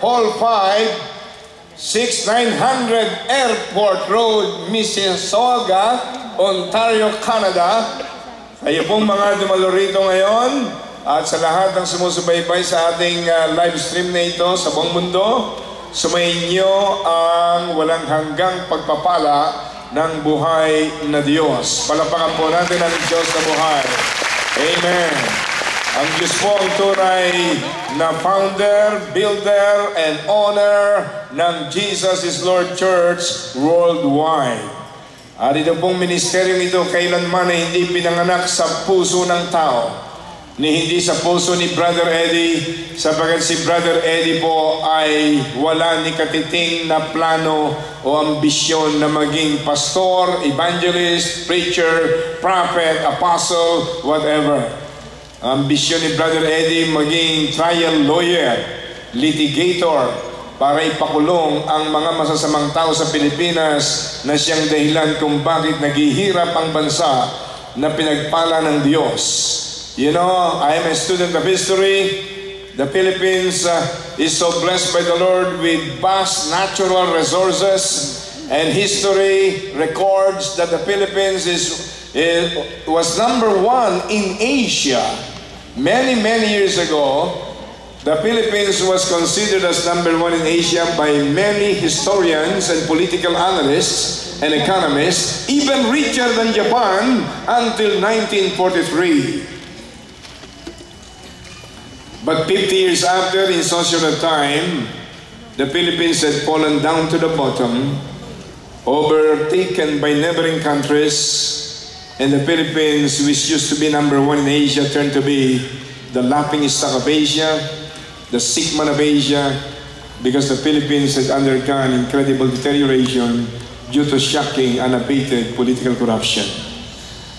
Hall 5, 6900 Airport Road, Mississauga, Ontario, Canada. Kayo pong mga dumalo rito ngayon at sa lahat ng sumusubaybay sa ating live stream na ito sa buong mundo, sumainyo ang walang hanggang pagpapala ng buhay na Diyos. Palapakan po natin ang Diyos na buhay. Amen. Ang Diyos po ang tunay na founder, builder, and owner ng Jesus is Lord Church worldwide. At ito pong ministeryong ito kailanman ay hindi pinanganak sa puso ng tao, ni hindi sa puso ni Brother Eddie, sapagkat si Brother Eddie po ay wala ni katiting na plano o ambisyon na maging pastor, evangelist, preacher, prophet, apostle, whatever. Ambisyon ni Brother Eddie maging trial lawyer, litigator, para ipakulong ang mga masasamang tao sa Pilipinas na siyang dahilan kung bakit naghihirap ang bansa na pinagpala ng Diyos. You know, I am a student of history. The Philippines is so blessed by the Lord with vast natural resources, and history records that the Philippines was number one in Asia. Many years ago, the Philippines was considered as number one in Asia by many historians and political analysts and economists, even richer than Japan until 1943. But 50 years after, in such a time, the Philippines had fallen down to the bottom, overtaken by neighboring countries, and the Philippines, which used to be number one in Asia, turned to be the laughing stock of Asia, the sick man of Asia, because the Philippines had undergone incredible deterioration due to shocking, unabated political corruption.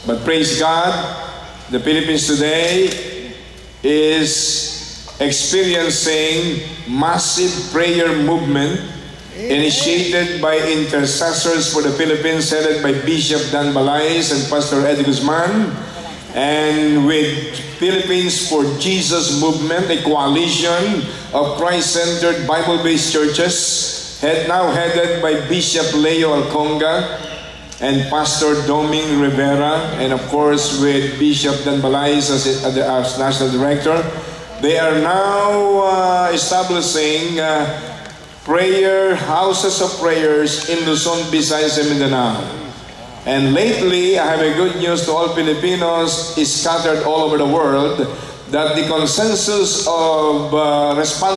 But praise God, the Philippines today is experiencing massive prayer movement initiated by intercessors for the Philippines, headed by Bishop Dan Balais and Pastor Eddie Guzman, and with Philippines for Jesus movement, a coalition of Christ-centered Bible-based churches, now headed by Bishop Leo Alconga and Pastor Doming Rivera, and of course with Bishop Dan Balais as National Director. They are now establishing houses of prayers in Luzon, Visayas, and Mindanao. And lately, I have a good news to all Filipinos scattered all over the world, that the consensus of response